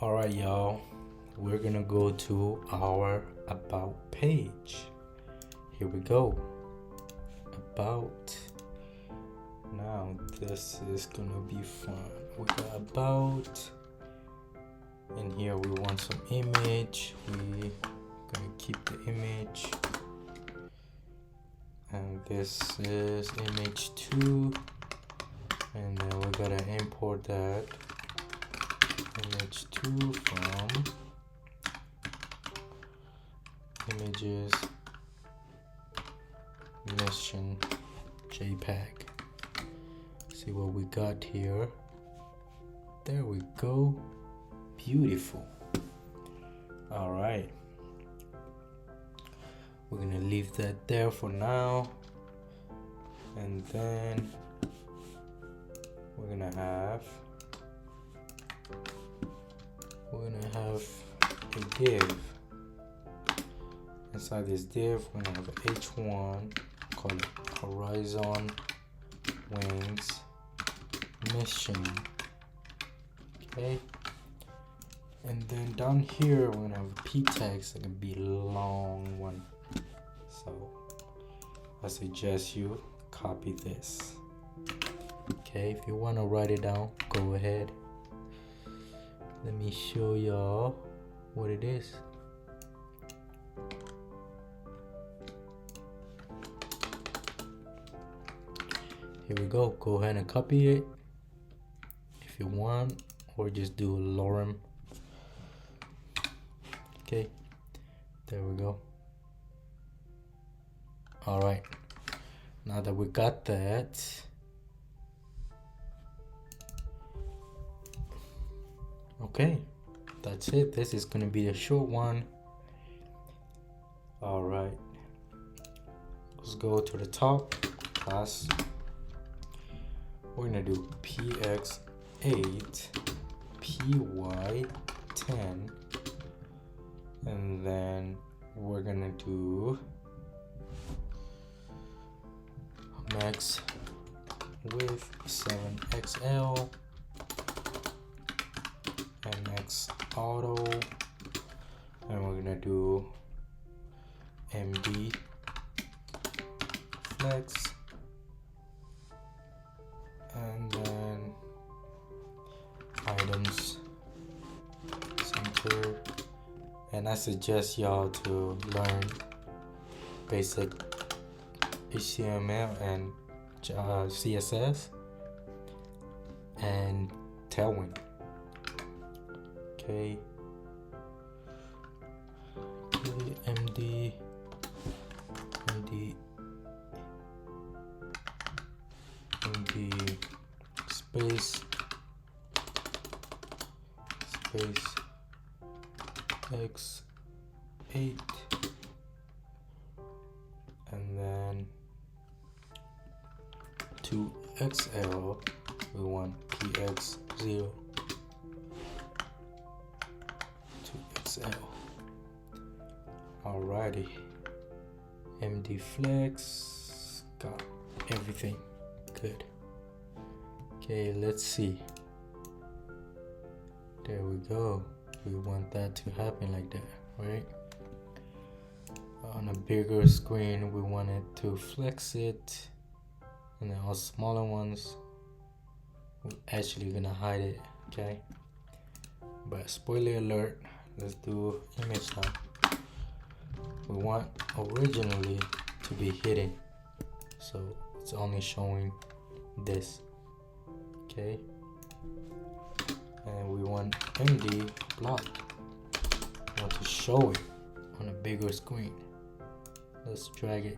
Alright, y'all, we're gonna go to our about page. Here we go. About. Now, this is gonna be fun. We got about. And here we want some image. We're gonna keep the image. And this is image 2. And then we gotta import that image 2 from images mission JPEG. See what we got here. There we go. Beautiful. All right, we're gonna leave that there for now, and then we're gonna have a div. Inside this div, we're gonna have a h1, call it horizon wings mission. Okay, and then down here we're gonna have a p text that can be a long one, so I suggest you copy this. Okay, if you want to write it down, go ahead. Let me show y'all what it is. Here we go. Go ahead and copy it if you want, or just do a lorem. Okay, there we go. All right, now that we got that, okay, that's it. This is gonna be a short one. All right, let's go to the top class. We're gonna do px8 py10, and then we're gonna do max width 7xl and max auto, and we're gonna do md flex, and then items center. And I suggest y'all to learn basic HTML and CSS and Tailwind. Okay, MD space x8, and then to XL we want px0 to XL. Alrighty, MD flex, got everything good. Okay, let's see. There we go. We want that to happen like that, right? On a bigger screen, we want it to flex it, and then all smaller ones, we're actually gonna hide it, okay? But spoiler alert, let's do image now. We want originally to be hidden, so it's only showing this, okay? And we want MD block. We want to show it on a bigger screen. Let's drag it.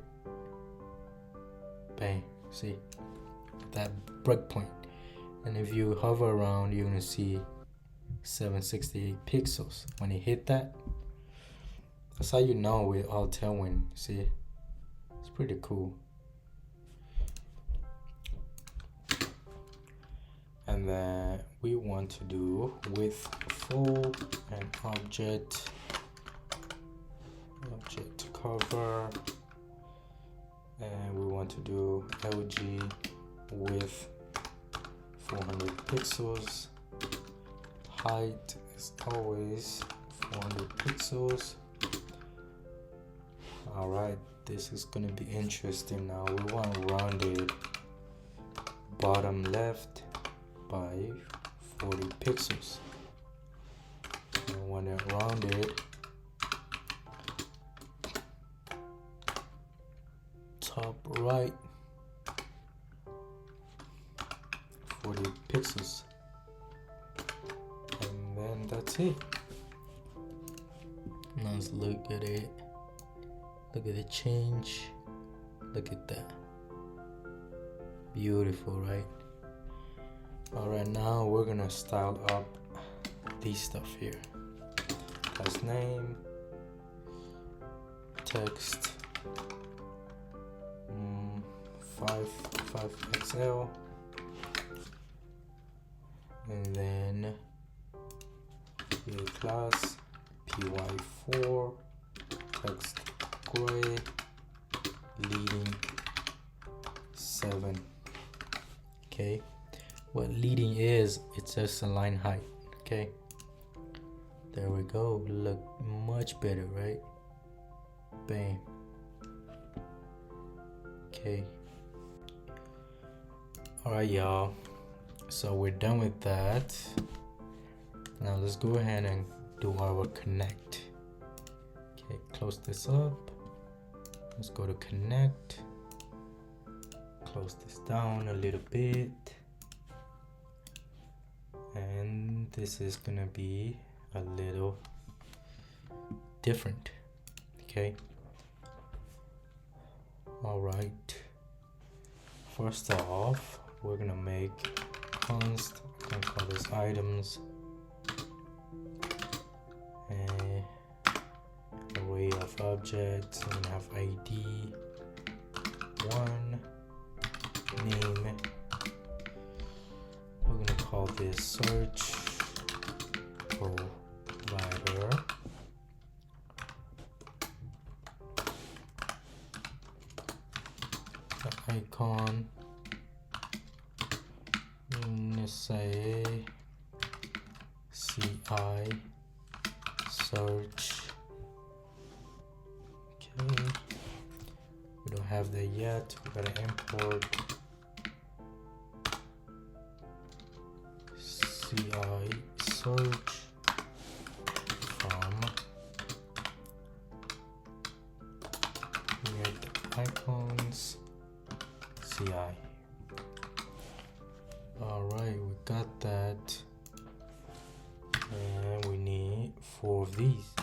Bang. See that breakpoint. And if you hover around, you're gonna see 768 pixels. When you hit that, that's how you know with all Tailwind. See, it's pretty cool. And then we want to do width full and object cover, and we want to do LG with 400 pixels, height is always 400 pixels. All right, this is gonna be interesting. Now we want rounded bottom left by 40 pixels. I want it rounded top right 40 pixels, and then that's it. Now let's look at it. Look at the change. Look at that. Beautiful, right? Alright, now we're gonna style up these stuff here. Class name, text, 5XL, and then the class py4, text gray, leading 7. Okay, what leading is, it's just a line height. Okay, there we go. Look much better, right? Bam. Okay, all right, y'all, so we're done with that. Now let's go ahead and do our connect. Okay, close this up. Let's go to connect. Close this down a little bit, and this is gonna be a little different. Okay, all right, first off, we're gonna make const. I'm gonna call this items, and array of objects. I'm gonna have id 1, name. We're gonna call this search provider. The icon, let's say CI search. Okay, we don't have that yet. We gotta import CI search from get icons CI. All right, we got that, and we need 4 of these.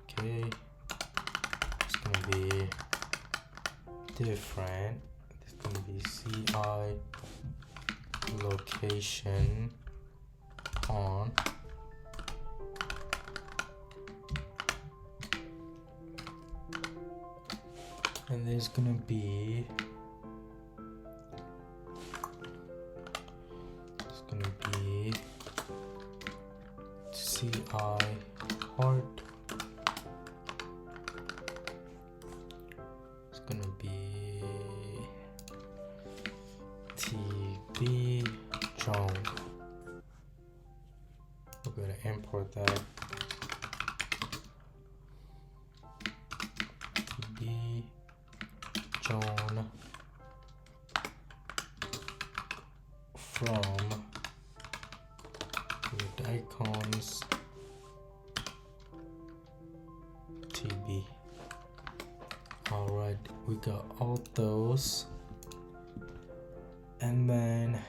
Okay, it's gonna be different. It's gonna be CI location on, and there's gonna be CI heart. It's gonna be TB John. We're gonna import that. TB John from with icons TB. All right, we got all those, and then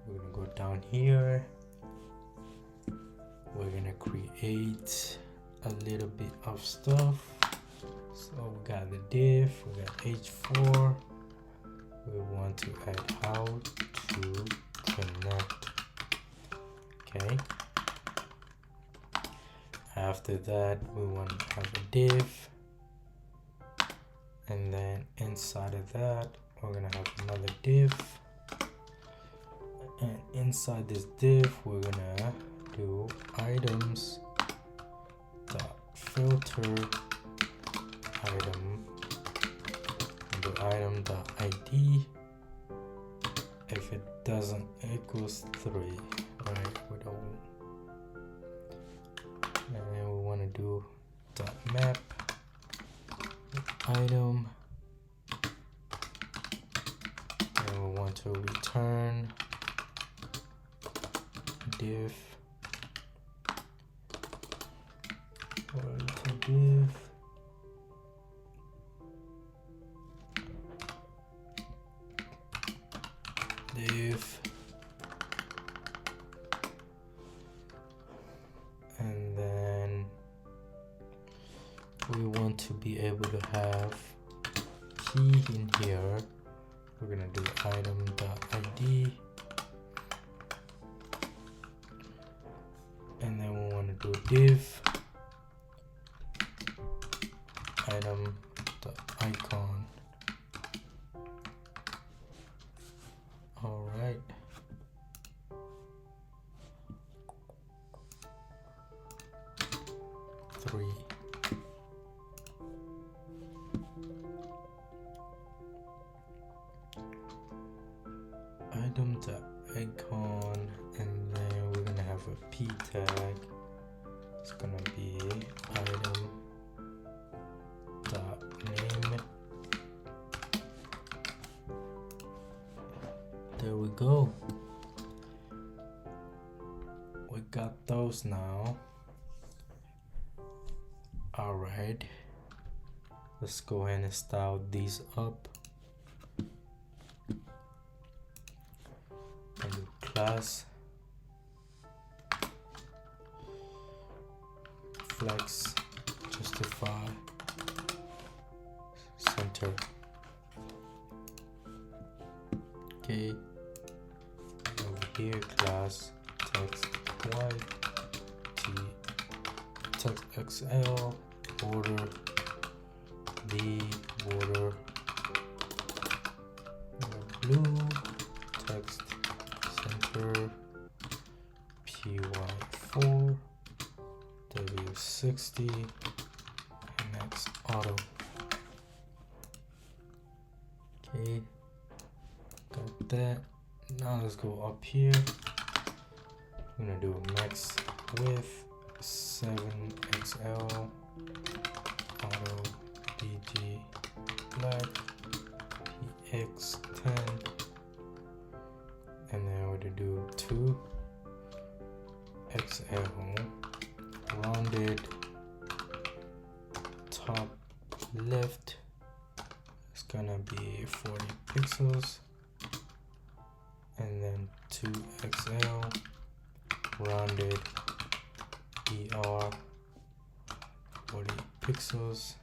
we're gonna go down here. We're gonna create a little bit of stuff. So we got the div, we got h4. We want to add how to connect. Okay, after that we want to have a div, and then inside of that we're gonna have another div, and inside this div we're gonna do items dot filter item, and the item dot id. If it doesn't equals 3, right? We don't. And then we want to do dot map item, and we want to return div div, and then we want to be able to have key in here. We're gonna do item.id, and then we want to do div item.icon. All right. Three. Item.icon, and then we're gonna have a p tag. It's gonna be item.name. There we go. We got those now. All right. Let's go ahead and style these up. And do class flex justify center. Okay. Over here, class text white t text xl border b border blue text center py4 w60 and next auto. Okay, got that. Now let's go up here. I'm gonna do max width 7xl auto dg black px10, and then we're gonna do 2xl rounded top left. It's gonna be 40 pixels, and then 2xl rounded er 40 pixels,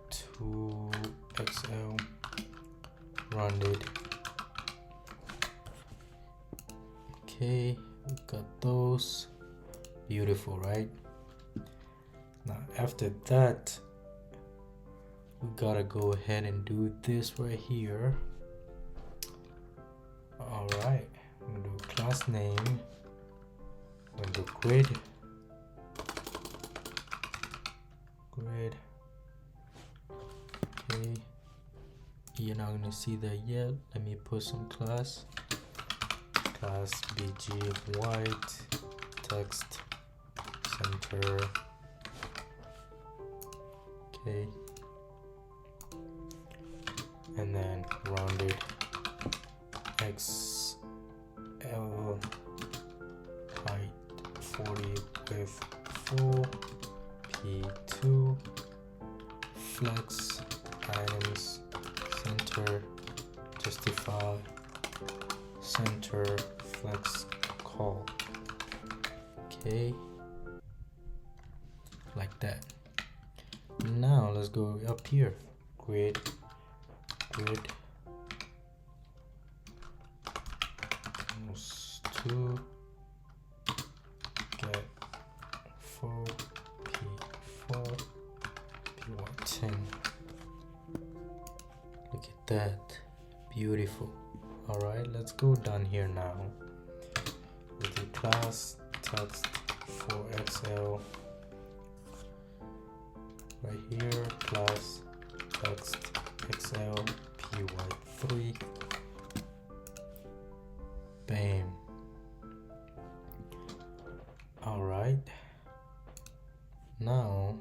2xl rounded. Okay, we got those. Beautiful, right? Now after that, we gotta go ahead and do this right here. All right, I'm gonna do class name. I'm gonna do grid. Okay, you're not gonna see that yet. Let me put some class bg white text center. Okay, and then rounded xl height 40 with full p2 flex items center justify center flex call. Okay, like that. Now let's go up here, grid almost 2 get 4 p4 p10. Look at that, beautiful. All right, let's go down here now with the class text 4xl. Right here, class text xl py3, Bam. All right, now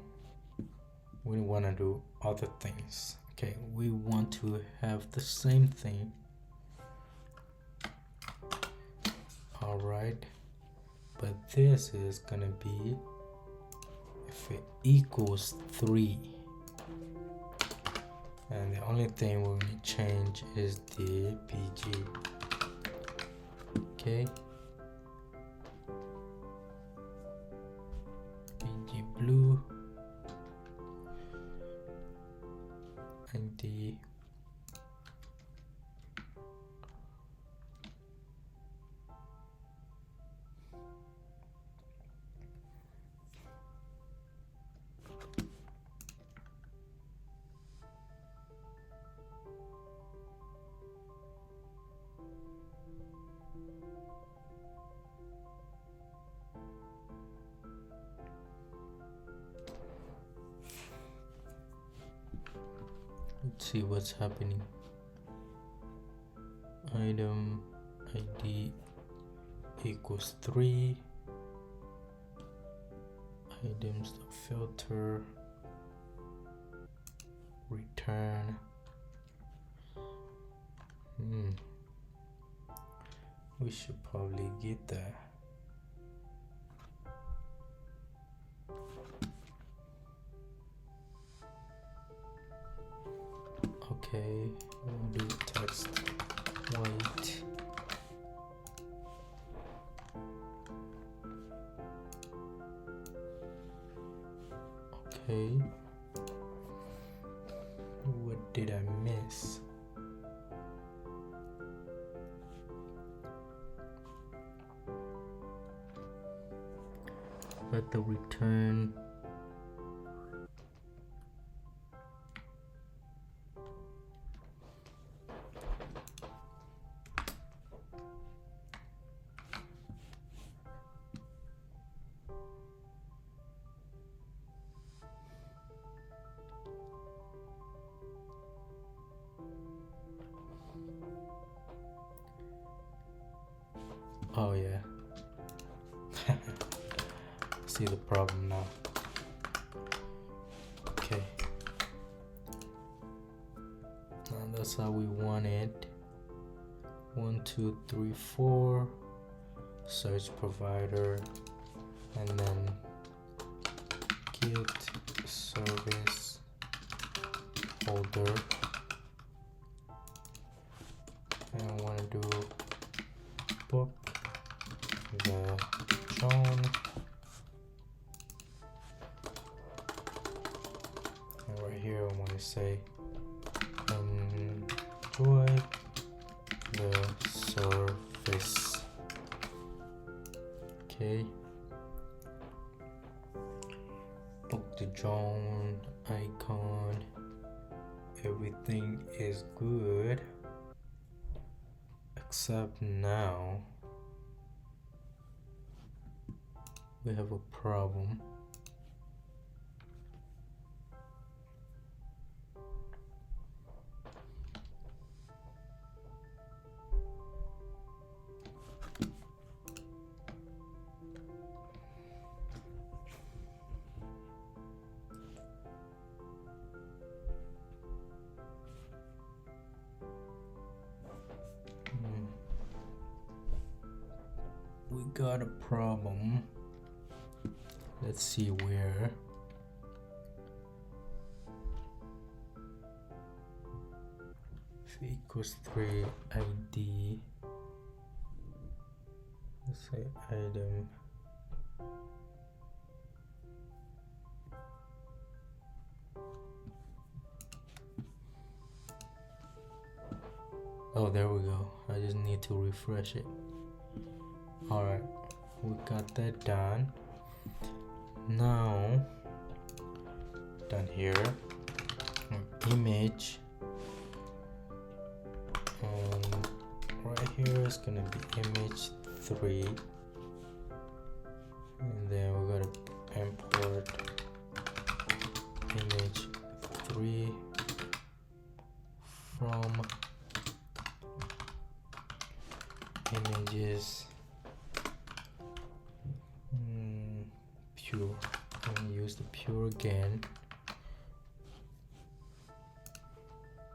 we want to do other things. Okay, we want to have the same thing. All right, but this is gonna be if it equals 3, and the only thing we're gonna change is the PG. Okay, PG blue and the let's see what's happening. Item ID equals 3. Items filter return. We should probably get that. Okay, we'll do text white. Okay, what did I miss? Let the return oh yeah. See the problem now. Okay. Now that's how we want it. 1, 2, 3, 4. Search provider, and then get service holder. And I want to do book the John. And right here I want to say enjoy the service. Okay. Book the John icon. Everything is good. Except now we have a problem. We got a problem. Let's see where. If equals 3 ID. Let's say item. Oh, there we go. I just need to refresh it. Alright, we got that done. Now, down here, image, and right here is gonna be image 3, and then we're gonna import image 3 from images pure. I'm gonna use the pure again.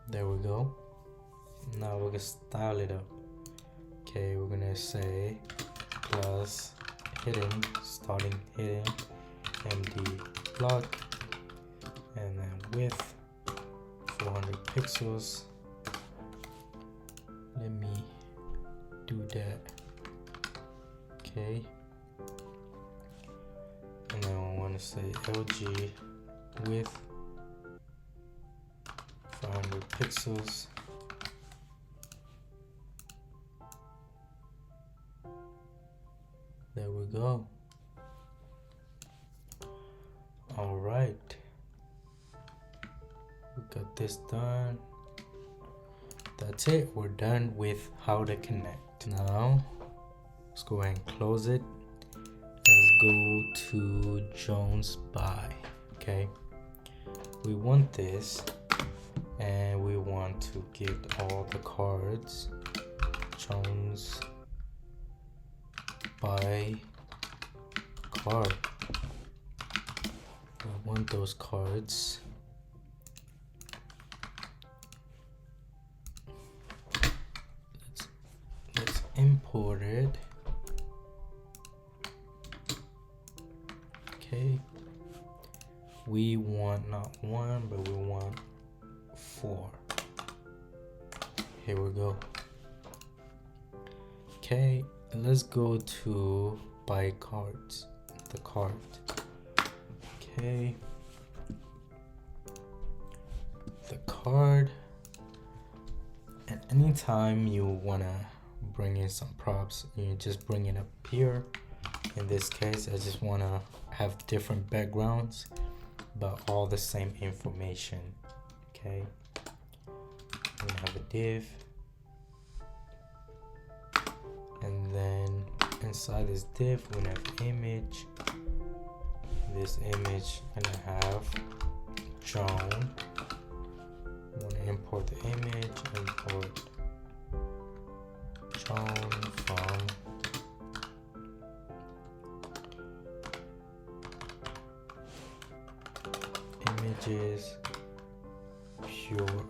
There we go. Now we're gonna style it up. Okay, we're gonna say plus hidden, starting hidden, empty block, and then width 400 pixels. Let me do that. Okay, and then I want to say LG width 500 pixels. There we go. All right, we got this done. That's it. We're done with how to connect. Now let's go ahead and close it. Let's go to Jones buy. Okay, we want this, and we want to get all the cards. Jones buy card. We want those cards. Let's import it. Okay, we want not one, but we want 4. Here we go. Okay, let's go to buy cards, the card. Okay, the card. And anytime you wanna bring in some props, you just bring it up here. In this case, I just wanna have different backgrounds, but all the same information. Okay, I'm gonna have a div, and then inside this div we're gonna have image. This image gonna have John. I'm gonna import the image, import John from images pure.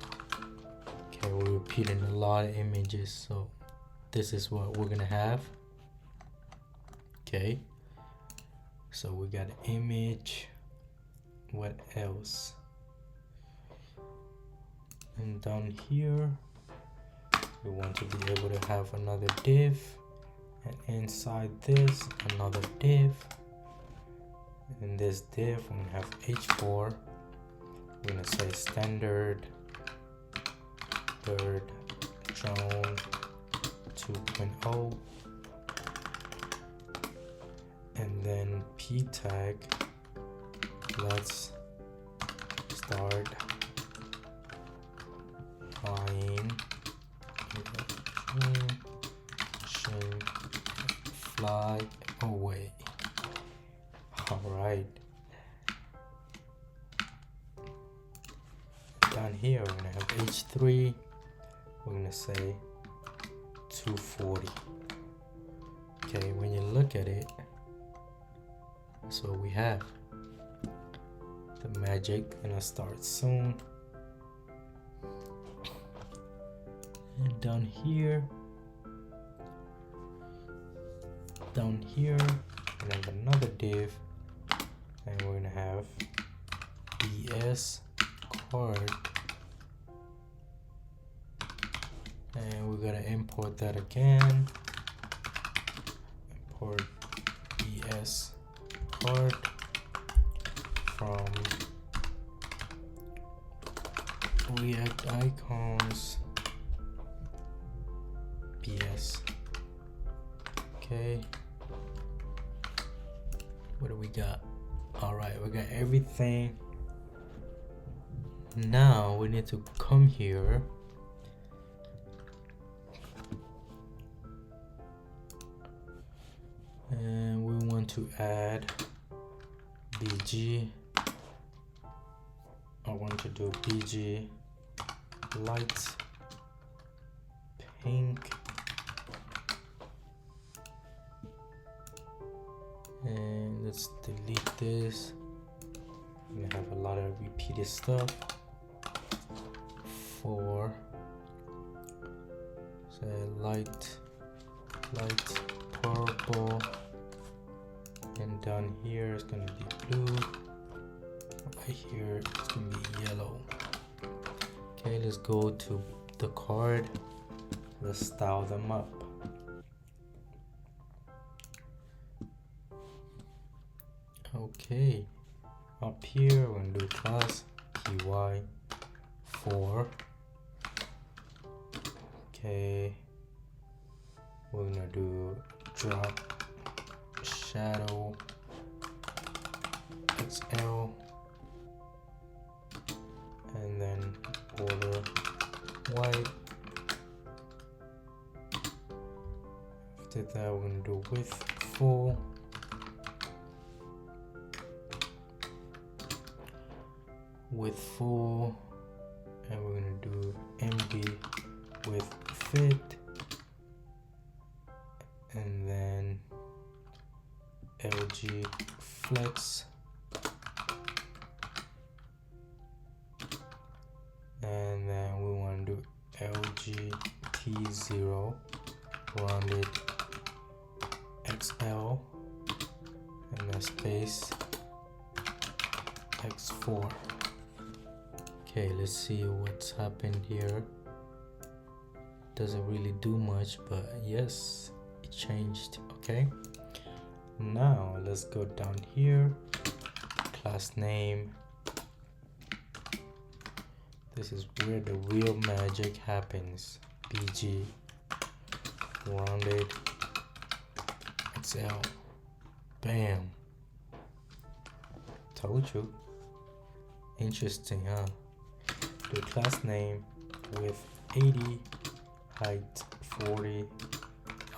Okay, we're repeating a lot of images, so this is what we're gonna have. Okay, so we got an image. What else? And down here we want to be able to have another div, and inside this another div. In this div we're gonna have h4. We're gonna say standard third Joan 2.0, and then p tag. Let's start flying, fly away. All right. Down here we're gonna have h3. We're gonna say 240. Okay, when you look at it, that's what we have. The magic gonna start soon. And down here, we're gonna have another div, and we're gonna have BS card, and we're gonna import that again. Import BS card from React icons BS. Okay, what do we got? All right, we got everything. Now we need to come here and we want to add BG. I want to do BG light pink let's delete this. We have a lot of repeated stuff. 4, say light purple, and down here it's gonna be blue. Right here it's gonna be yellow. Okay, let's go to the card. Let's style them up. Okay, up here we're gonna do class py4. Okay, we're gonna do drop shadow XL, and then border white. After that we're gonna do width full, and we're gonna do MB with fit, and then LG flex, and then we want to do LG T0 rounded XL, and then space X4. Okay, let's see what's happened here. Doesn't really do much, but yes, it changed. Okay, now let's go down here, class name. This is where the real magic happens. BG rounded XL. Bam, told you. Interesting, huh? Do class name with 80, height 40,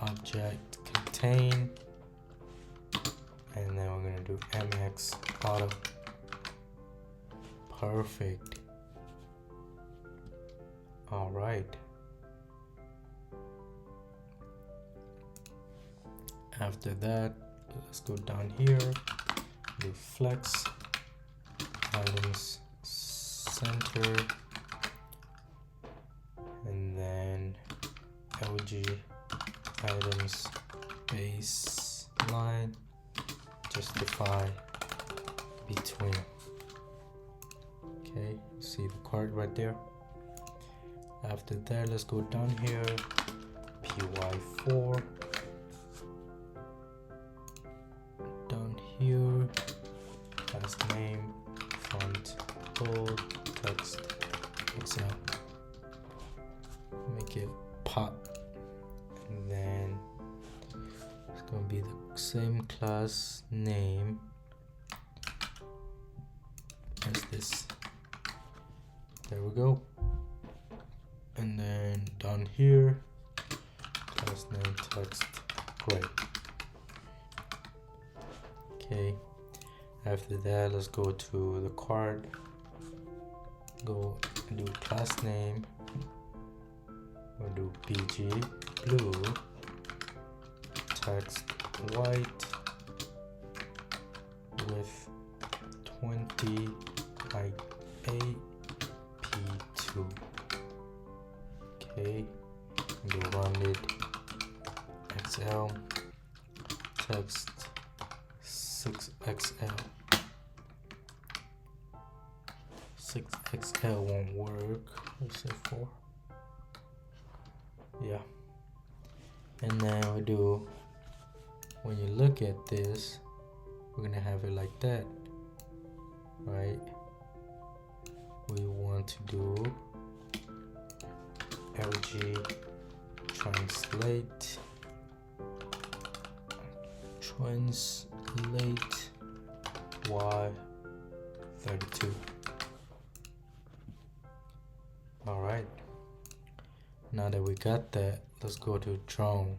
object contain, and then we're gonna do MX auto. Perfect. All right. After that, let's go down here, do flex items center, and then LG items baseline, justify between. Okay, see the card right there. After that, let's go down here, py4, down here, class name, font bold, text XL, make it pop, and then it's gonna be the same class name as this. There we go. And then down here, class name text gray. Okay, after that, let's go to the card, go and do class name, we'll do BG blue, text white, with 20 by 8 P2. Okay, do rounded XL, text 6XL. 6XL won't work. Let's say 4. Yeah. And then we do, when you look at this, we're gonna have it like that, right? We want to do LG translate Y32. All right, now that we got that, let's go to drone,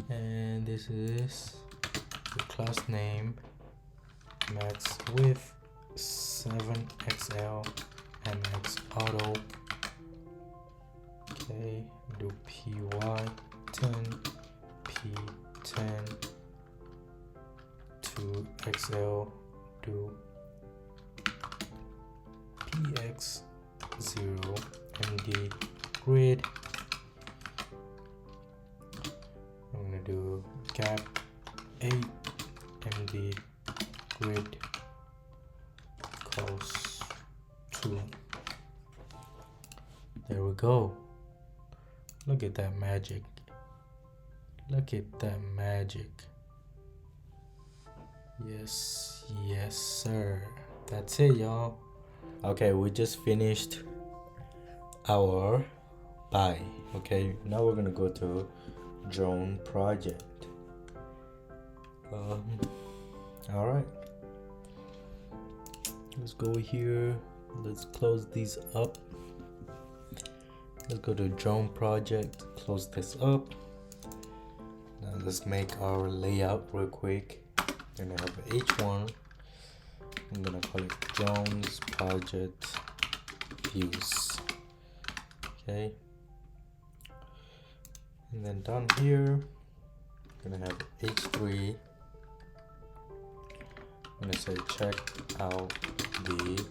and this is the class name, max width 7XL, MX auto. Okay, do PY10, 10 to XL, do px0 md grid. I'm gonna do gap 8 md grid equals 2. There we go. Look at that magic. Look at that magic. Yes, yes, sir. That's it, y'all. Okay, we just finished our buy. Okay, now we're gonna go to drone project. All right. Let's go here. Let's close these up. Let's go to drone project. Close this up. Now let's make our layout real quick. I'm gonna have H1. I'm gonna call it drones project views. Okay. And then down here, I'm gonna have H3. I'm gonna say check out the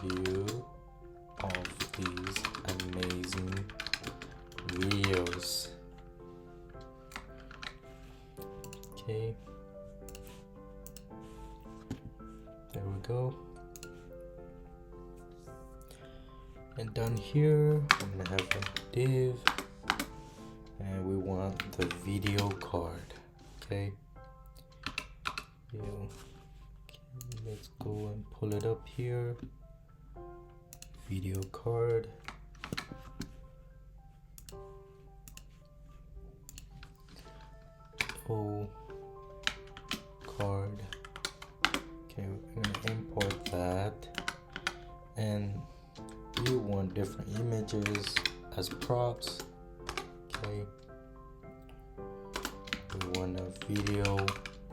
view of these amazing videos. Okay. There we go. And down here, I'm gonna have a div, and we want the video card. Okay. Yeah. Okay, let's go and pull it up here. Video card. Oh, card. Okay, we're gonna import that, and you want different images as props. Okay, we want a video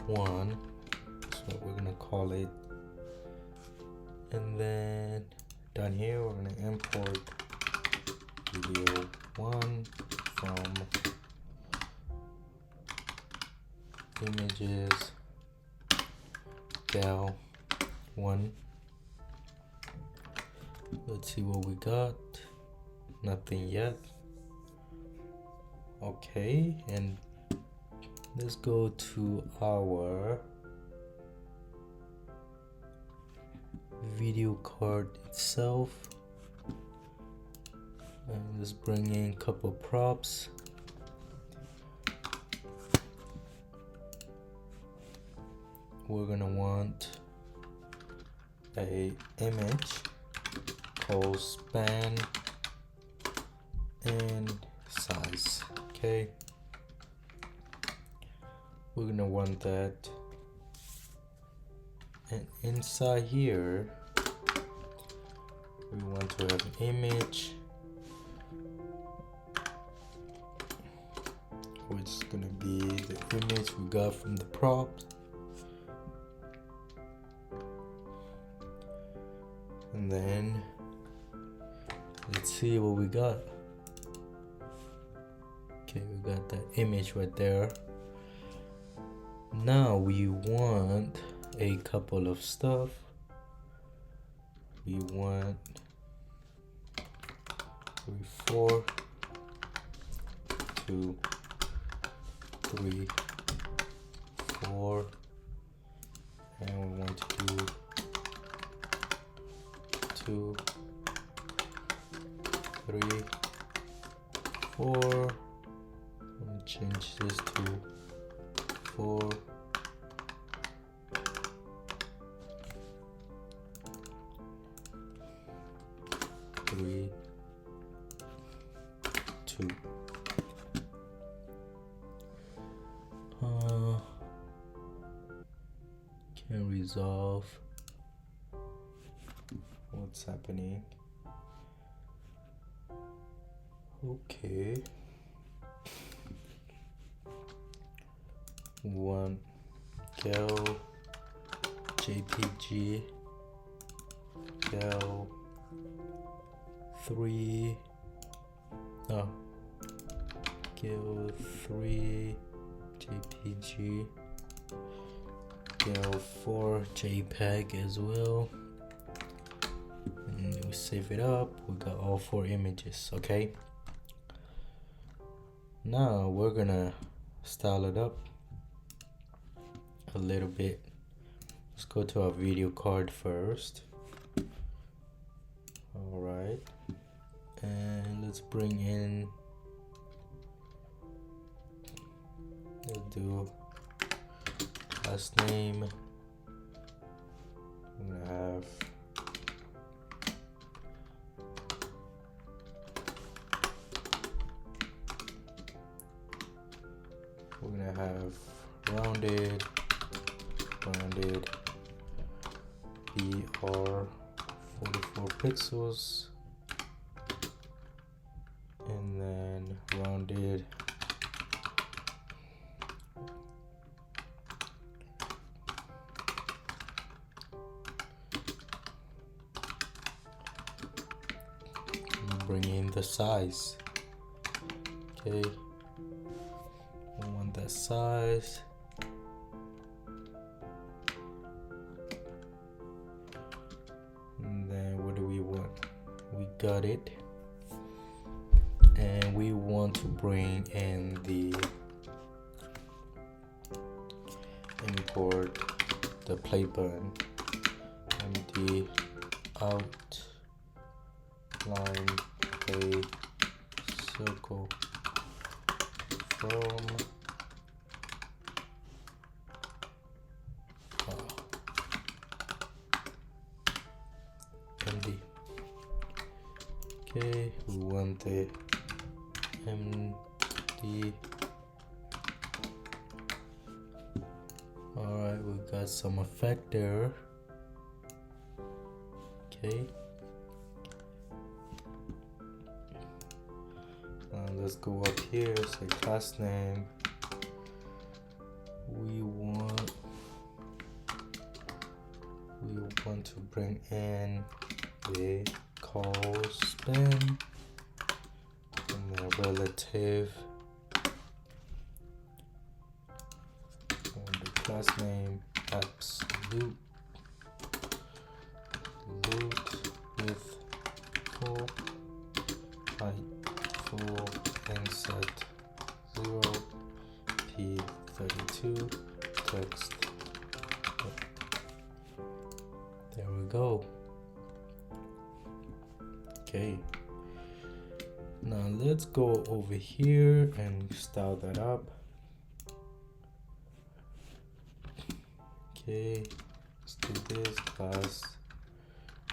1, that's what we're gonna call it. And then down here we're gonna import video 1 from images gal 1. Let's see what we got. Nothing yet. Okay, and let's go to our video card itself, and let's bring in a couple props. We're gonna want a image called span and size. Okay, we're gonna want that, and inside here we want to have an image which is gonna be the image we got from the props. And then let's see what we got. Okay, we got that image right there. Now we want a couple of stuff. We want 3, 4, 2, 3, 4, and we want to do 2, 3, 4. Let me change this to 4. 3, 2. Can resolve what's happening. Okay. 1 gal JPG gal 3 gal 3 JPG, GAL4, JPEG as well. And we save it up. We got all 4 images. Okay. Now we're gonna style it up a little bit. Let's go to our video card first. Alright, and let's bring in, let's do last name. I'm gonna have rounded BR 44 pixels, and then rounded bring in the size. Okay, we want that size. And then what do we want? We got it. And we want to bring in the import the play button and the outline play circle from MD. Okay, we want the MD. Alright, we got some effect there. Okay. Let's go up here, say class name. We want to bring in the call span and the relative, and the class name absolute with full height full inset 0 p32 text. There we go. Okay, now let's go over here and style that up. Okay, let's do this. Class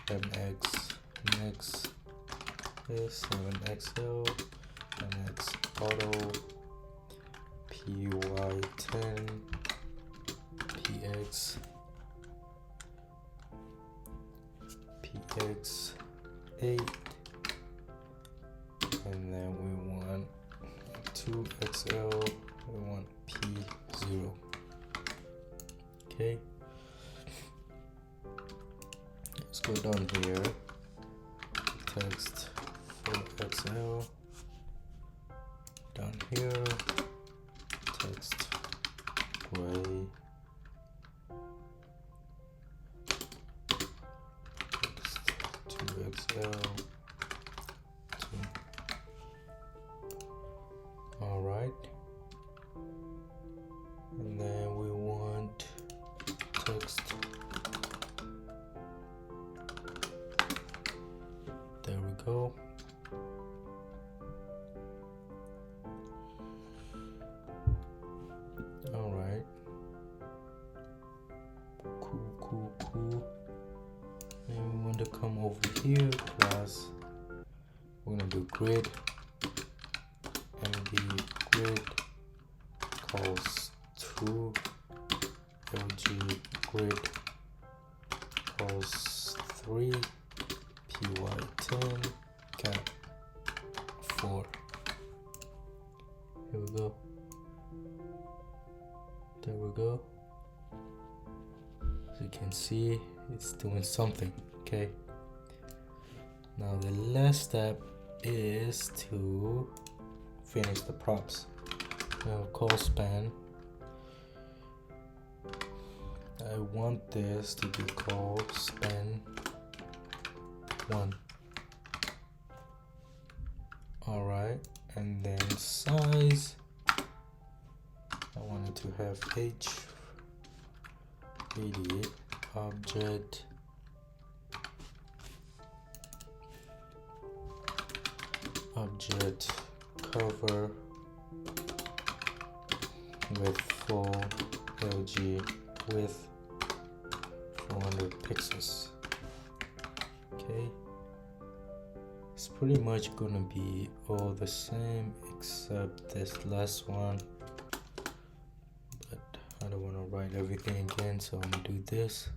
mx next is 7xl mx auto py10 px8, and then we want 2xl, we want p0. Okay, let's go down here, text 4xl, down here, text gray, text 2xl, 2. Alright, and then we want text, there we go. Alright, cool. And we want to come over here, class, we're gonna do grid, md grid calls to lg grid calls 3 py10 cat 4. Here we go. There we go. As you can see, it's doing something. Okay, now the last step is to finish the props. We have call span, I want this to be called span 1. Alright, and then size, I wanted to have H88 object cover with full LG width 400 pixels. Okay, it's pretty much gonna be all the same except this last one, but I don't want to write everything again, so I'm gonna do this.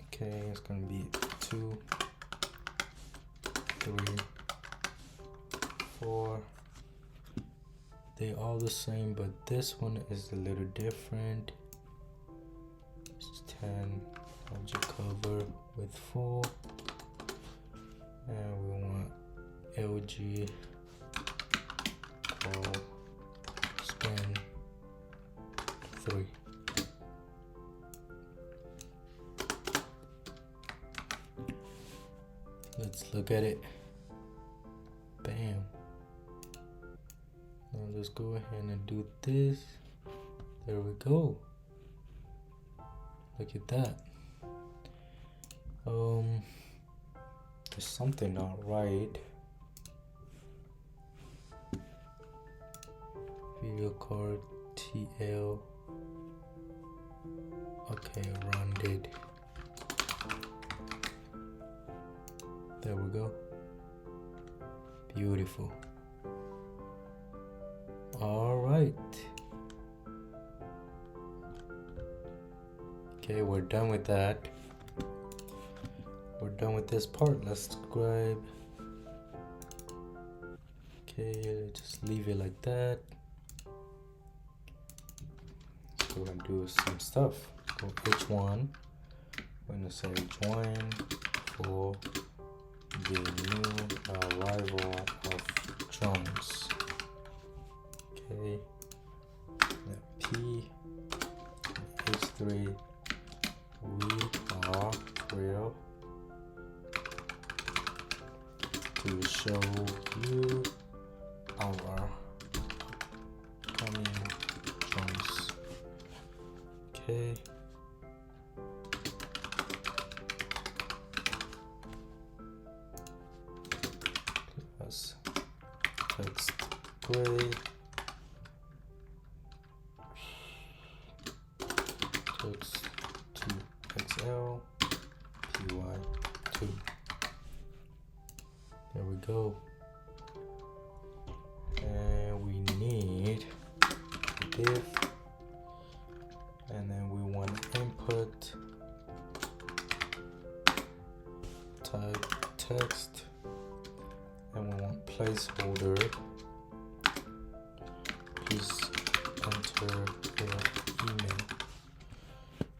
Okay, it's gonna be 2, 3, 4. They all the same, but this one is a little different. It's 10 object cover with full, and we want LG call span 3. Let's look at it. Bam. Now let's go ahead and do this. There we go. Look at that. There's something not right. Video card TL. Okay, rounded. There we go. Beautiful. All right. Okay, we're done with that. We're done with this part. Let's subscribe. Okay, just leave it like that. So we're gonna do some stuff. Go H1. We're gonna say join for the new arrival of drones. Okay, P H3, we are real to show you our coming drones. Okay. Let's text gray. Text 2XL PY2. There we go. And we need div, and then we want input type text, and we want placeholder. Please enter your email.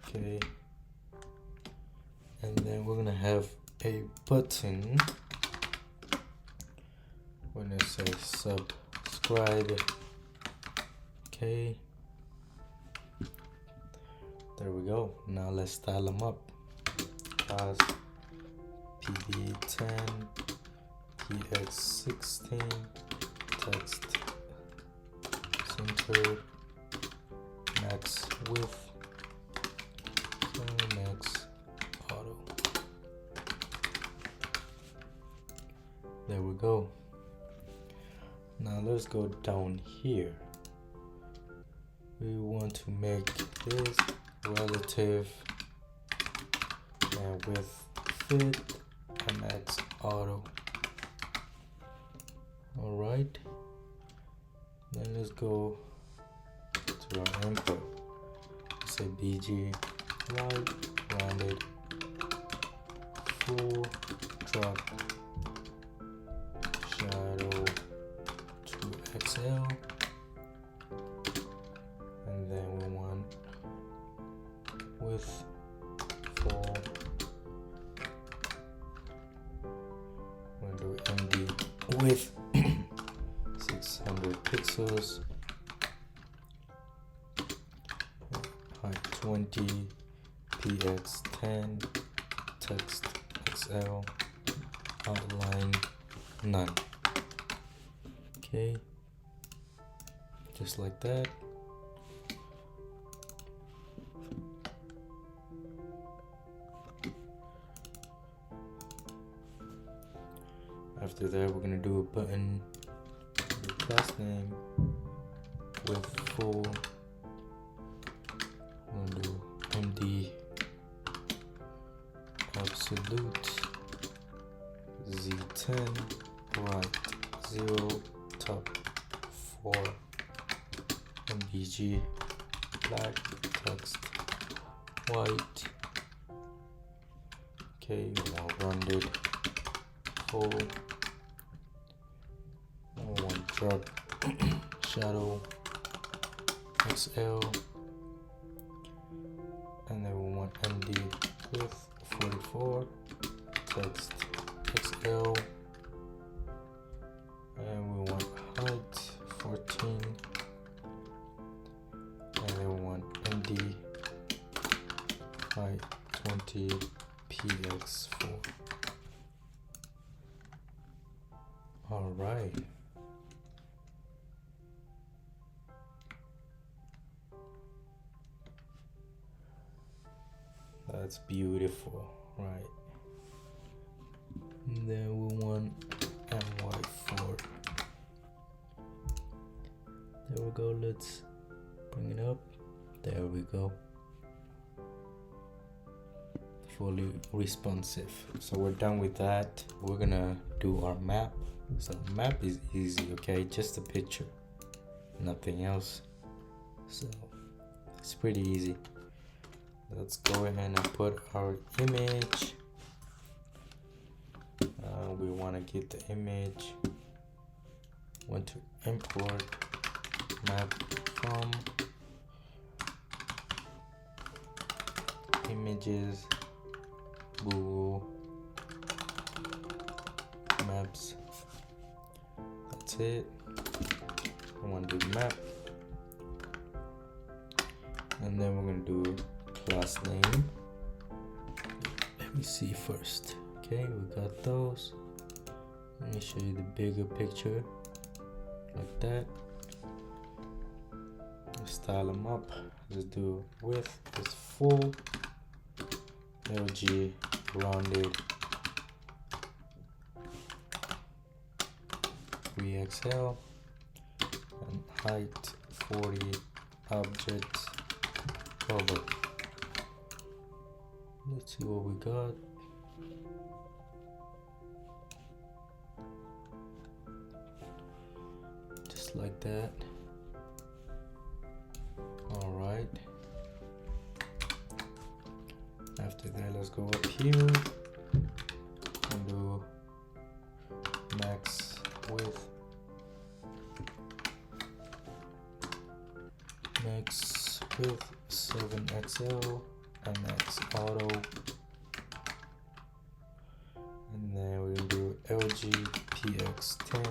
Okay, and then we're gonna have a button. We're gonna say subscribe. Okay, there we go. Now let's style them up. Class PD10, PX16, text center, max width, max auto. There we go. Now let's go down here. We want to make this relative and with fit and max auto. All right. Then let's go to our input. Say BG light rounded full drop shadow 2XL, and then we want width full. We're going to do MD width 600 pixels, height 20 px10 text XL outline none. Okay, just like that. After that, we're gonna do a button with class name with full. We're gonna do MD absolute Z10 right 0 top 4 MBG black text white. Okay, more rounded full. One drop shadow XL, and then we want MD width 44 text XL, and we want height 14, and then we want MD height 20 px4. All right. That's beautiful, right? And then we want MY4. There we go. Let's bring it up. There we go. Fully responsive. So we're done with that. We're gonna do our map. So map is easy, okay? Just a picture, nothing else. So it's pretty easy. Let's go ahead and put our image. We want to get the image. Want to import map from images, Google Maps. That's it. I want to do map, and then we're gonna do class name. Let me see first. Okay, we got those. Let me show you the bigger picture, like that. Style them up. Just do width is full, LG rounded, 3XL, and height 40, object over. Let's see what we got. Just like that. All right. After that, let's go up here and do max width, max width 7XL, and max auto, and then we're gonna do LG PX10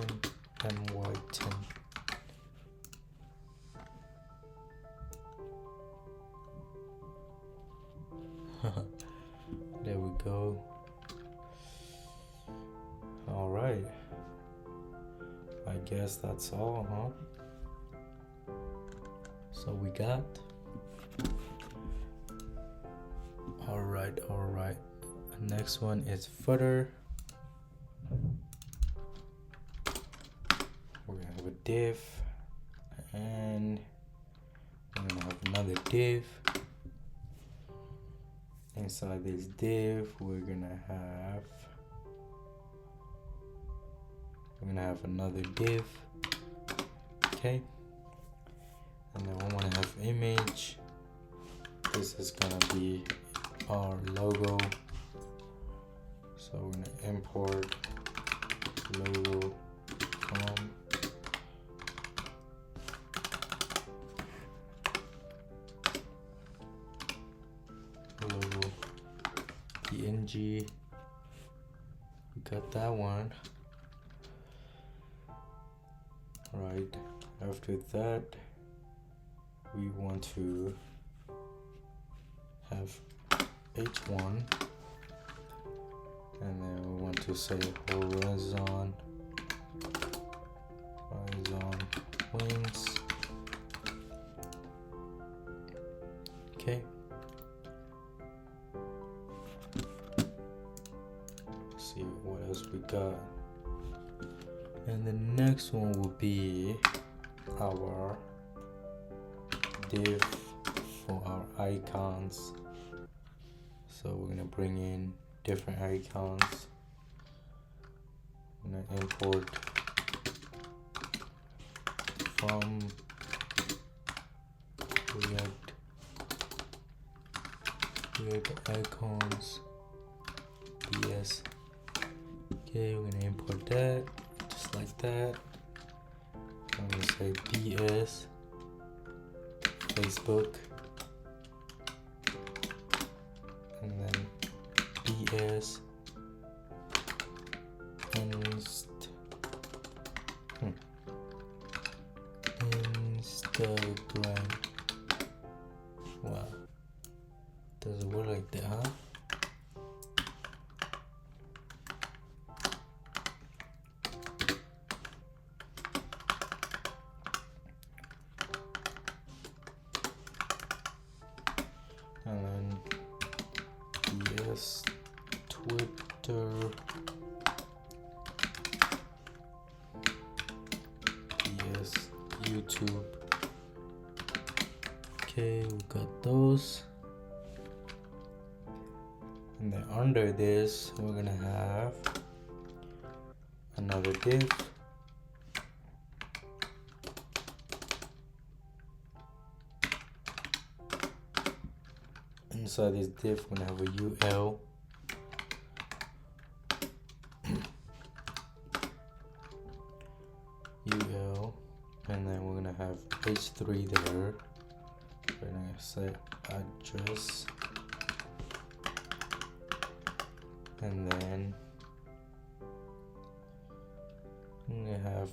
and Y10. There we go. All right, I guess that's all, huh? So we got all right. Next one is footer. We're gonna have a div, and we're gonna have another div. Inside this div, we're gonna have another div. Okay, and then we want to have image. This is gonna be our logo, so we're gonna import logo from logo PNG. We got that one. Right, after that we want to have H1, and then we want to say horizon wings. Okay. Let's see what else we got. And the next one will be our div for our icons. So we're gonna bring in different icons. I'm gonna import from React icons BS. Okay, we're gonna import that just like that. I'm gonna say BS Facebook, and then BS Instagram. Wow, does it work like that, huh? And then yes, Twitter, yes, YouTube. Okay, we got those. And then under this, we're gonna have another div. Inside this div, we're gonna have a UL. UL, and then we're gonna have H3 there. We're gonna say address, and then I'm gonna have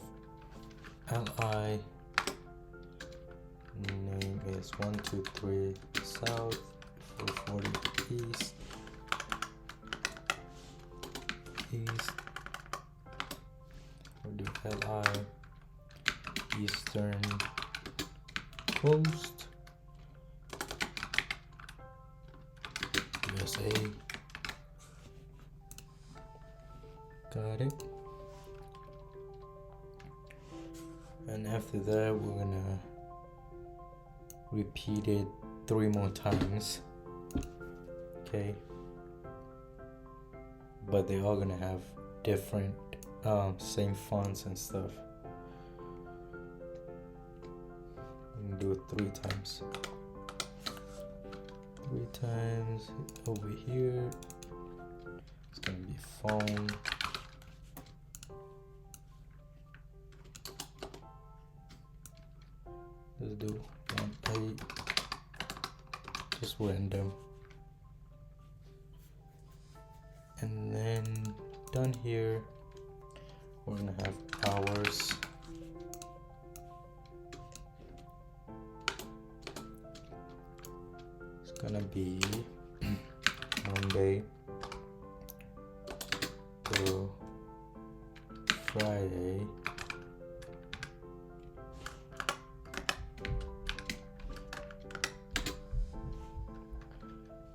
li name is 123 south 440 east we'll do li eastern coast USA. Got it. And after that, we're gonna repeat it 3 more times. Okay. But they all gonna have different same fonts and stuff. I'm gonna do it 3 times. 3 times over here. It's gonna be phone. Let's do 1-8. Just random. And then down here, we're gonna have hours. It's gonna be Monday to Friday.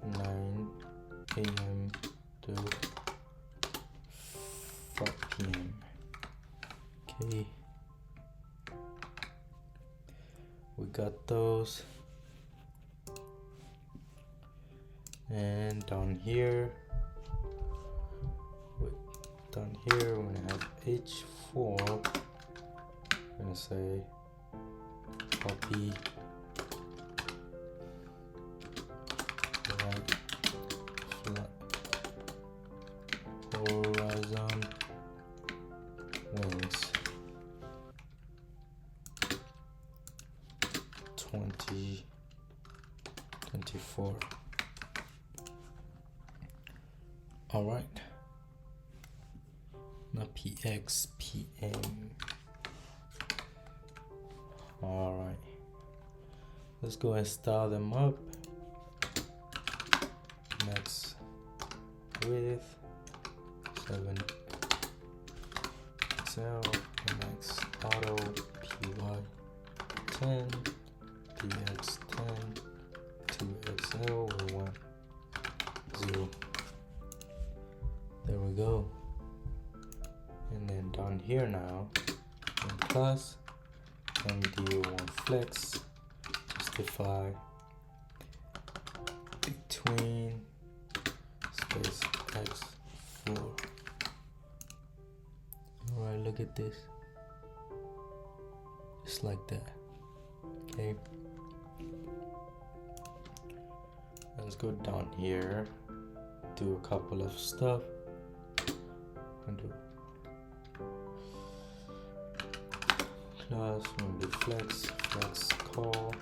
9 a.m. to 5 p.m. Okay, we got those. And down here, we're gonna have H4. I'm gonna say copy horizon wings 2024. All right, not PX, PM. All right, let's go and style them up. Max width 7 XL, Max auto PY 10, PX 10, 2XL, we want 0. There we go. And then down here now, in class, MD1 flex, justify between space x4. Alright, look at this. Just like that. Okay. Let's go down here, do a couple of stuff. Undo. Class, maybe flex call,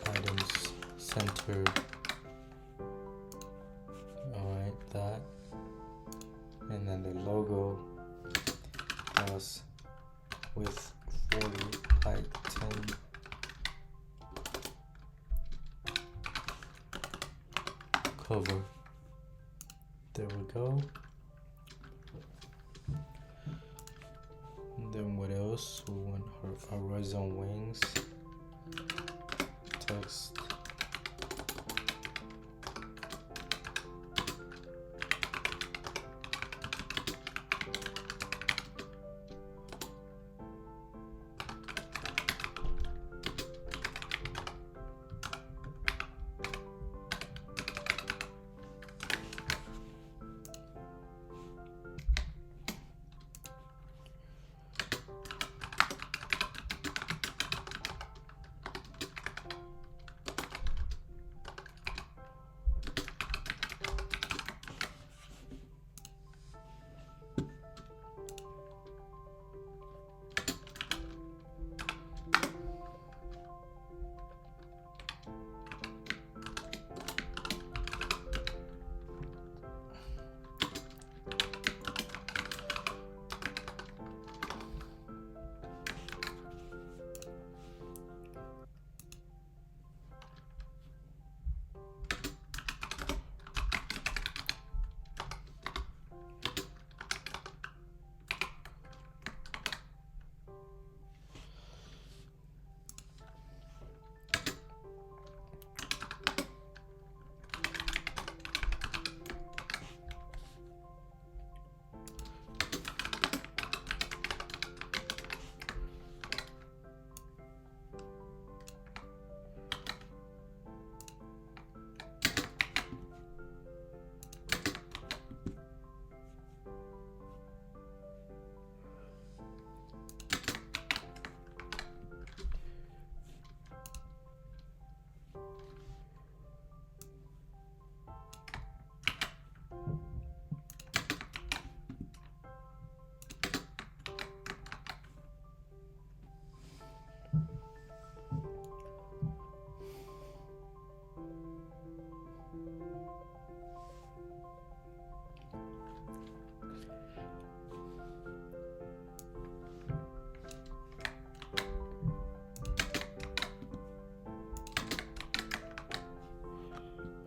items center. Alright, that. And then the logo class with 40 height 10. Cover. There we go. And then what else? We want her horizon wings. Text.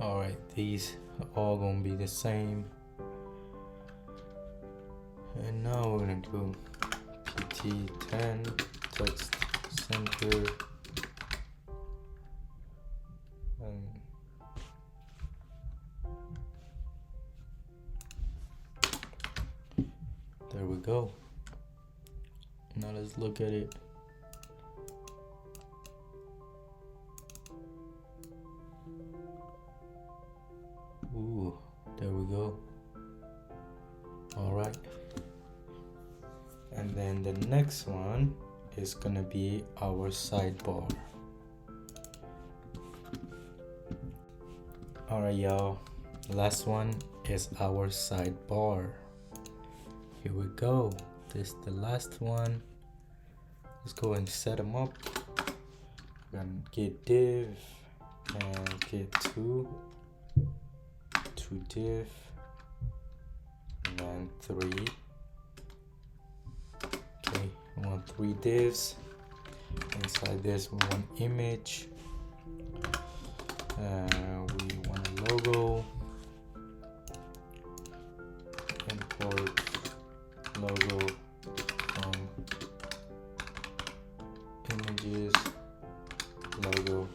Alright, these are all gonna be the same. And now we're gonna do PT10 text center. There we go. Now let's look at it. Ooh, there we go. All right. And then the next one is gonna be our sidebar. All right, y'all. Last one is our sidebar. Here we go. This is the last one. Let's go and set them up. We're gonna get div and get two div and then 3. Okay, we want 3 divs. Inside this we want image. We want a logo. images, logo.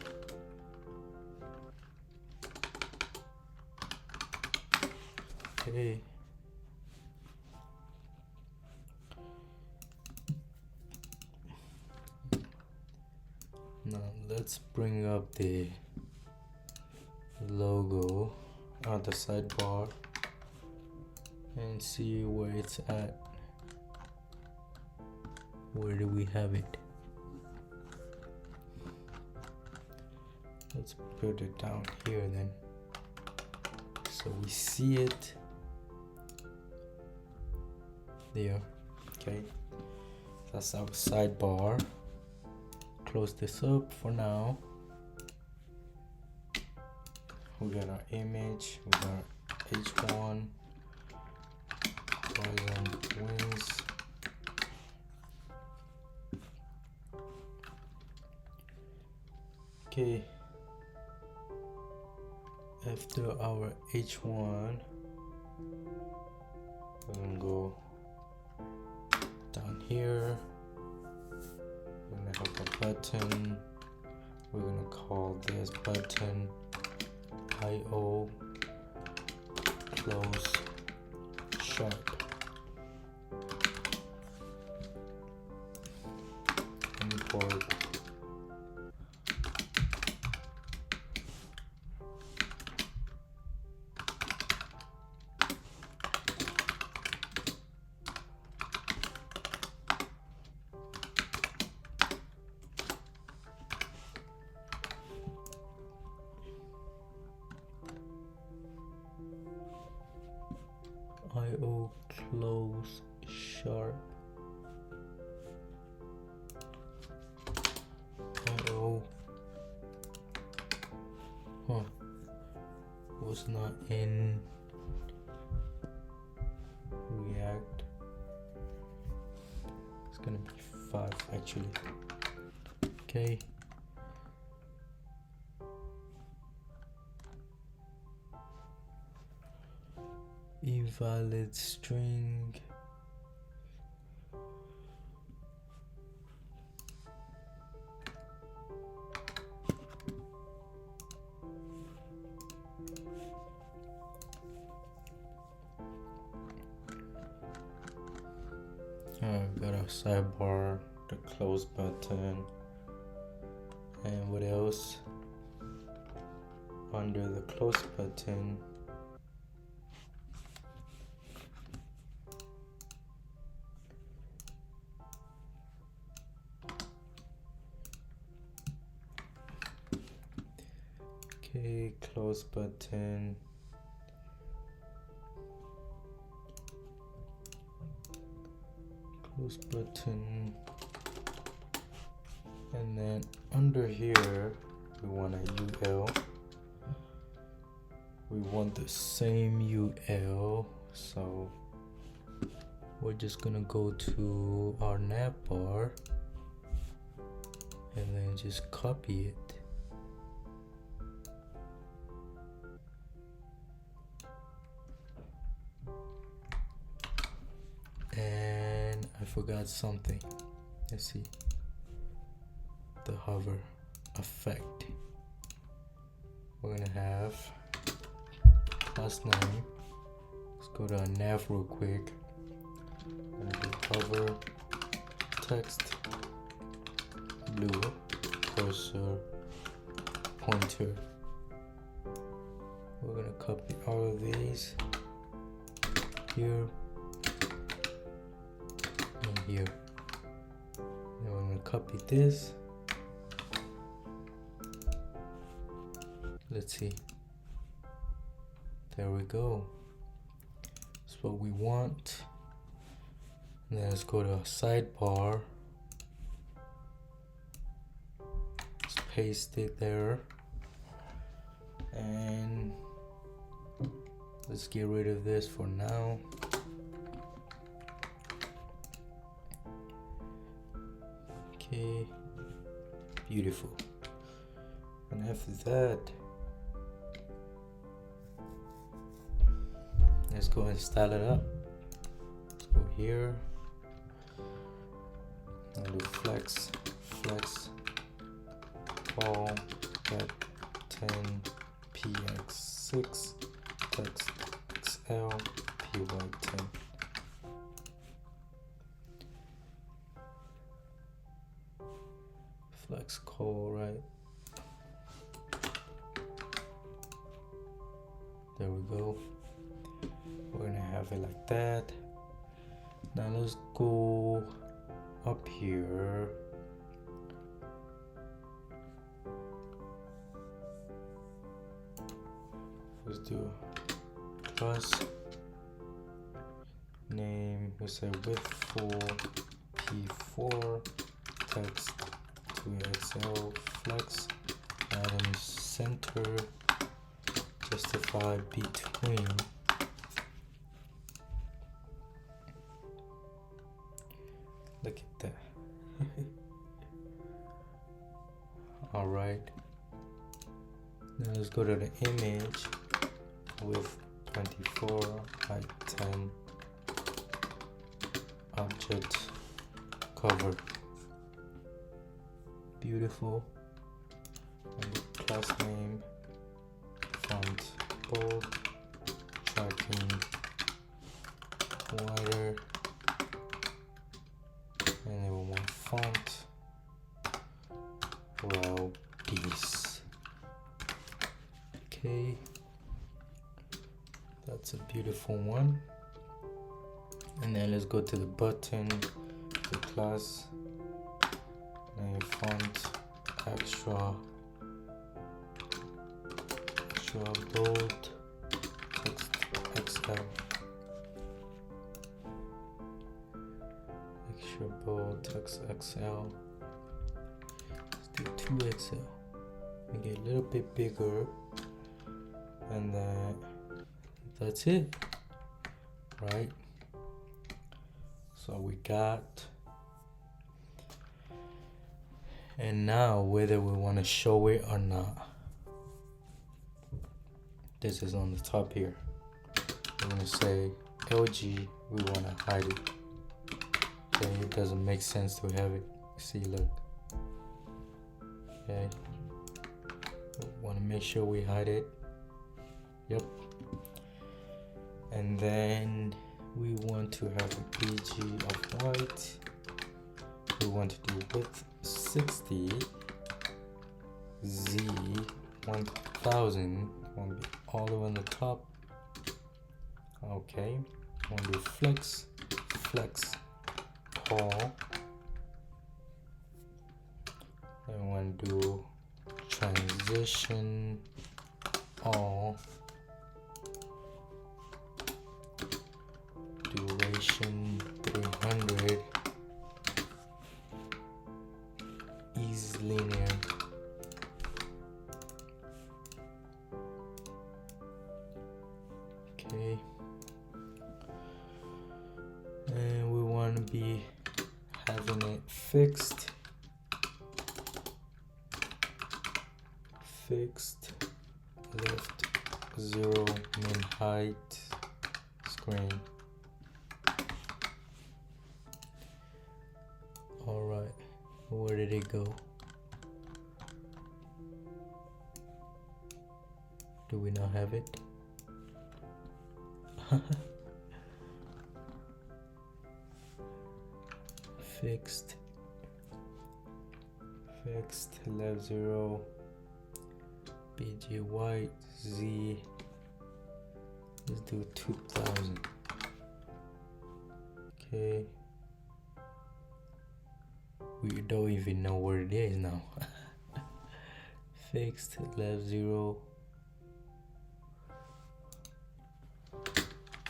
Okay. Now let's bring up the logo on the sidebar and see where it's at. Where do we have it? Let's put it down here then, so we see it there. Okay, that's our sidebar. Close this up for now. We got our image, we got H1 horizon wings. Okay, after our H1, we're gonna go down here. We're gonna have a button. We're gonna call this button IO close sharp. Import IO close sharp. IO was not in React. It's gonna be 5 actually. Okay. Invalid string. I've got a sidebar, the close button, and what else? Under the close button, okay, close button, close button, and then under here we want a UL. We want the same UL, so we're just gonna go to our navbar and then just copy it. And I forgot something. Let's see. The hover effect. We're gonna have class name. Let's go to our nav real quick. I'm gonna do hover text blue cursor pointer. We're gonna copy all of these here and here. Then we're gonna copy this. Let's see. There we go. That's what we want. And then let's go to sidebar. Let's paste it there. And let's get rid of this for now. Okay. Beautiful. And after that, let's go and style it up. Let's go here and do flex flex call get 10 px6 text xl py10. Flex call, right? There we go. We're gonna have it like that. Now let's go up here. Let's do plus name. We say width for p4 text to xl flex item center justify between. Look at that. All right, now let's go to the image with 24 height 10 object cover. Beautiful. And the class name font bold, tracking wider, and then we want font wow piece. Okay, that's a beautiful one. And then let's go to the button, the class name font extra bold text XL, extra bold text XL. Let's do 2XL. Make it a little bit bigger, and then that's it, right? So we got, and now whether we want to show it or not, this is on the top here. We're gonna say LG, we want to hide it. Okay, it doesn't make sense to have it. See, look. Okay, want to make sure we hide it. Yep. And then we want to have a BG of white. We want to do width 60, Z 1000, want to be all the way on the top. Okay, want to do flex call, and want to do transition all, duration 300, is linear. Okay, and we want to be having it fixed left 0 min height screen. All right, where did it go? Do we not have it? Fixed left 0, BG white Z, let's do 2000. Okay, we don't even know where it is now. Fixed left 0,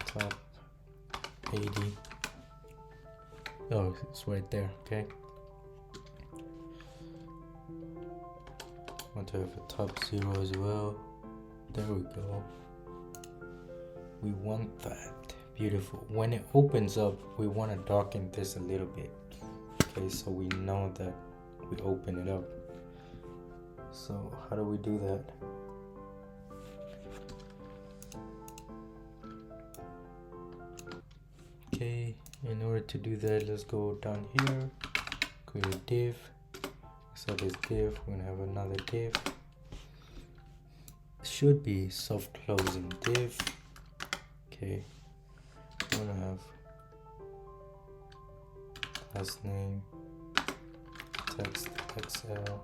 top 80. Oh, it's right there. Okay, want to have a top 0 as well. There we go. We want that. Beautiful. When it opens up, we want to darken this a little bit. Okay, so we know that we open it up. So how do we do that? Okay, in order to do that, let's go down here, create a div, So this div, we're gonna have another div. Should be soft closing div. Okay, we're gonna have class name text XL.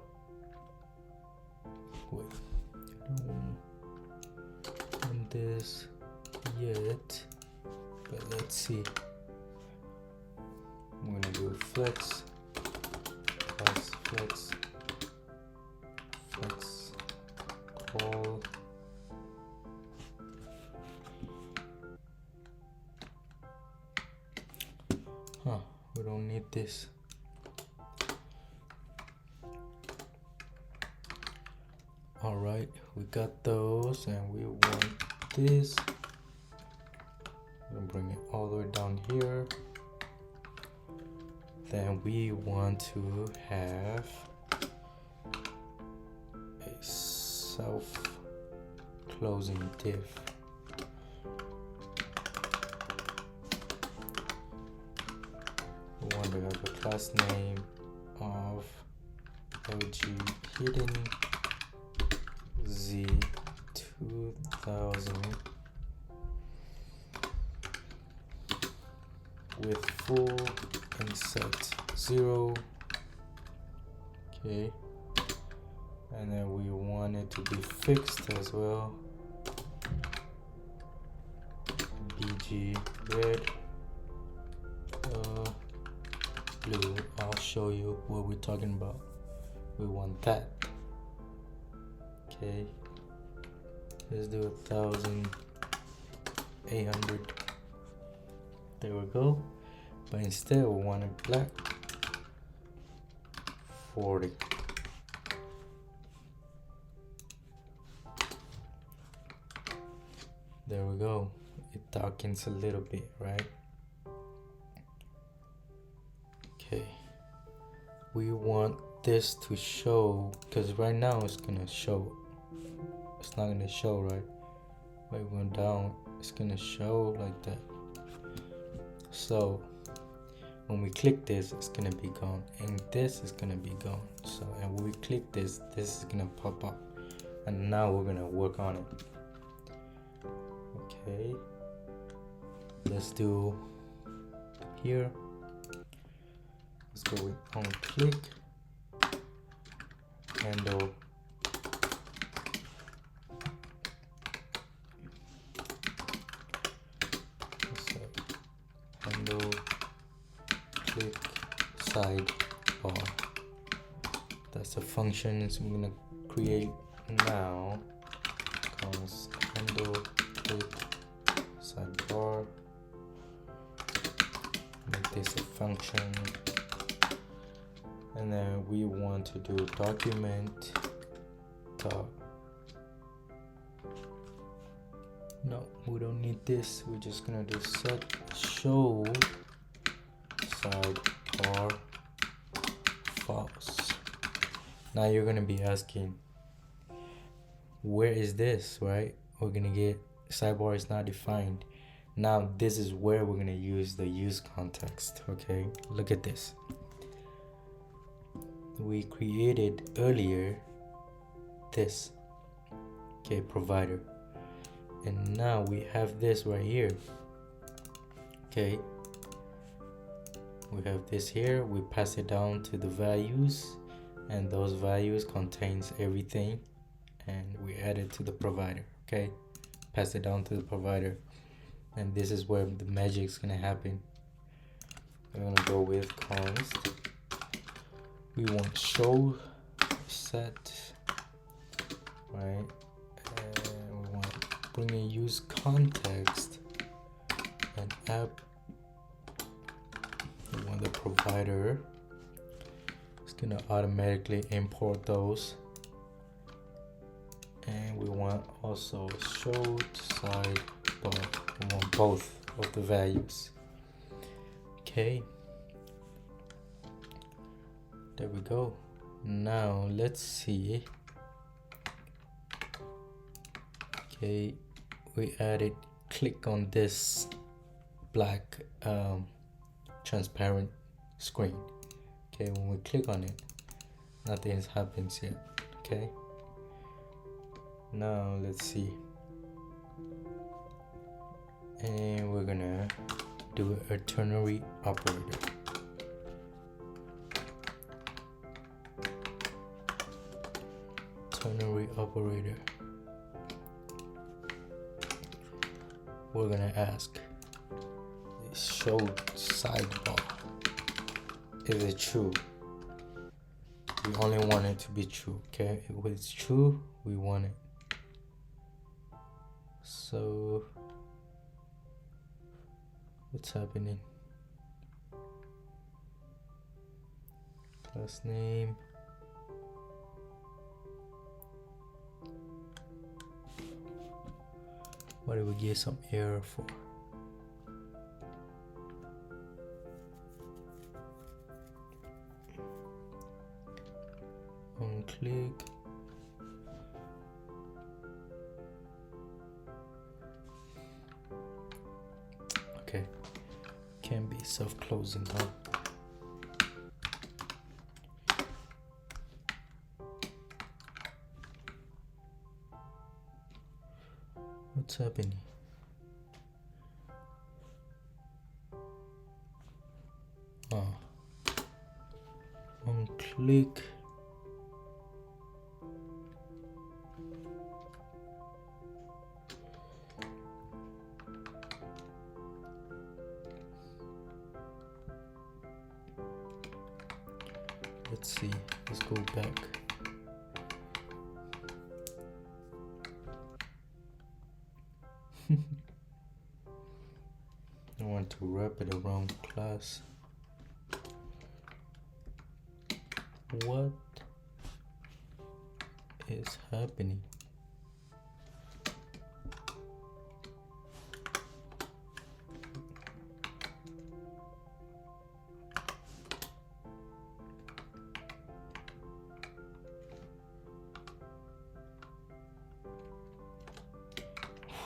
Wait, I don't want this yet, but let's see. I'm gonna do flex plus flex call we don't need this. All right, we got those, and we want this. We're gonna bring it all the way down here. Then we want to have a self-closing div. We want to have a class name of LG hidden Z 2000 with full inset 0. Okay, and then we want it to be fixed as well. BG red, blue. I'll show you what we're talking about. We want that. Okay, let's do 1800. There we go. But instead we want it black. 40. There we go. It darkens a little bit, right? Okay, we want this to show, because right now it's gonna show. It's not gonna show, right? By going down, it's gonna show like that. So when we click this, it's gonna be gone, and this is gonna be gone. So, and when we click this, this is gonna pop up, and now we're gonna work on it. Okay, let's do here. Let's go with on click handle. Handle click sidebar. That's the functions I'm gonna create now. Cause handle click sidebar. Make this a function. And then we want to do document dot. No, we don't need this. We're just gonna do set show sidebar false. Now you're gonna be asking, where is this, right? We're gonna get sidebar is not defined. Now this is where we're gonna use the use context. Okay, look at this. We created earlier this, okay, provider, and now we have this right here. Okay, we have this here. We pass it down to the values, and those values contains everything, and we add it to the provider. Okay, pass it down to the provider, and this is where the magic is gonna happen. I'm gonna go with const. We want show set, right? And we want bring in use context and app. We want the provider. It's gonna automatically import those. And we want also show sidebar. We want both of the values. Okay. There we go. Now let's see. Okay, we added click on this black transparent screen. Okay, when we click on it, nothing happens yet. Okay, now let's see, and we're gonna do a ternary operator. Ternary operator. We're gonna ask, show sidebar. Is it true? We only want it to be true, okay? If it's true, we want it. So, what's happening? Class name. What did we get some error for? On click. Okay, can be self-closing, huh? What's happening? On click. Let's see, let's go back. I want to wrap it around class. What is happening?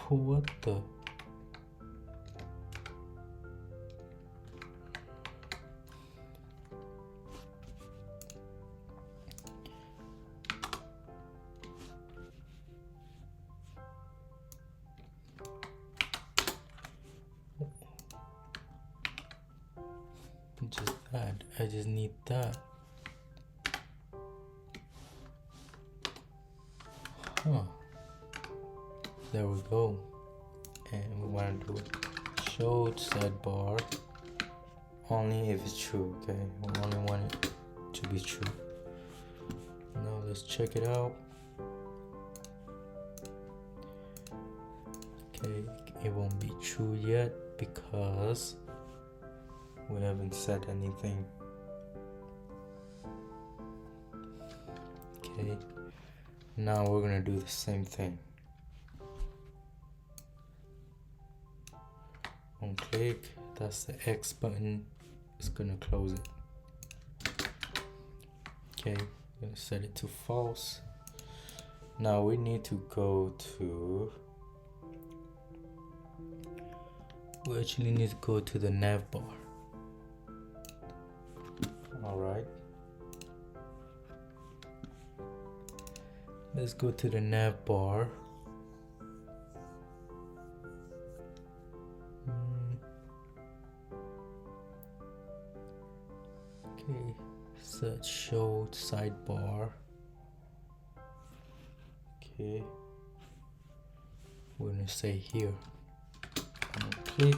What the? Just that. I just need that. Huh. There we go. And we want to do show sidebar only if it's true. Okay, we only want it to be true. Now let's check it out. Okay, it won't be true yet because we haven't said anything. Okay, now we're gonna do the same thing. On click, that's the X button. It's gonna close it. Okay, I'm gonna set it to false. Now we need to go to, we actually need to go to the nav bar. Alright, let's go to the nav bar. Okay, search show sidebar. Okay, we're gonna say here. I'm gonna click.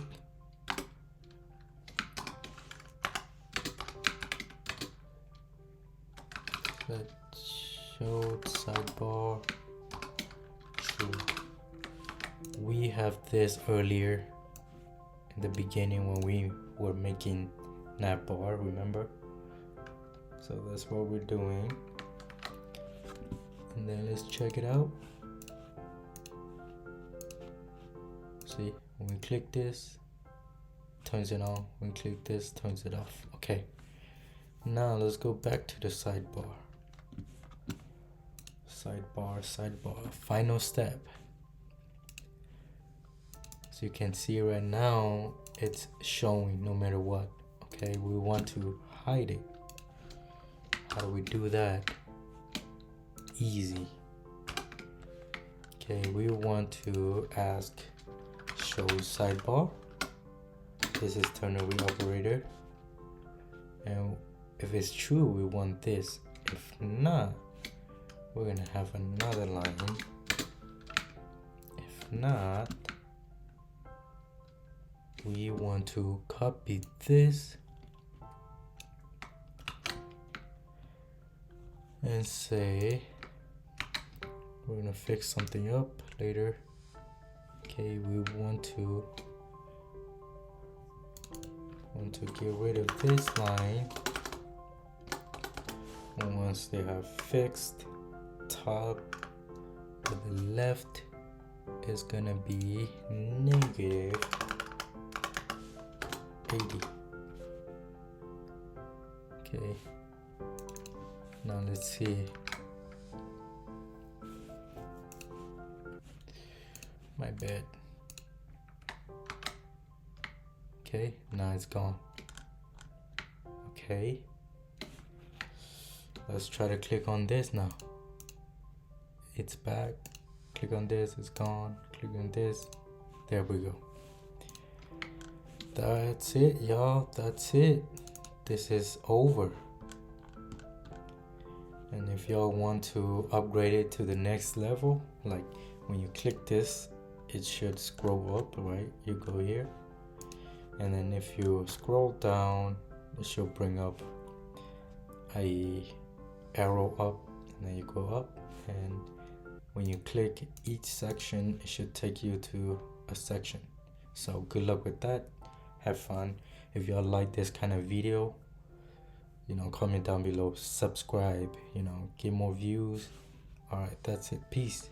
Show sidebar true. We have this earlier in the beginning when we were making navbar, remember? So that's what we're doing. And then let's check it out. See, when we click this, turns it on. When we click this, turns it off. Okay. Now let's go back to the sidebar. Sidebar, final step. So you can see right now it's showing no matter what. Okay, we want to hide it. How do we do that? Easy. Okay, we want to ask show sidebar. This is ternary operator, and if it's true we want this. If not, we're gonna have another line. If not, we want to copy this and say we're gonna fix something up later. Okay, we want to get rid of this line. And once they have fixed, top to the left is gonna be negative 80. Okay, now let's see. My bad. Okay, now it's gone. Okay, let's try to click on this now. It's back. Click on this, it's gone. Click on this. There we go. That's it, y'all. That's it. This is over. And if y'all want to upgrade it to the next level, like when you click this, it should scroll up, right? You go here, and then if you scroll down, it should bring up a arrow up, and then you go up, and when you click each section, it should take you to a section. So good luck with that. Have fun. If y'all like this kind of video, comment down below, subscribe, get more views. All right, that's it. Peace.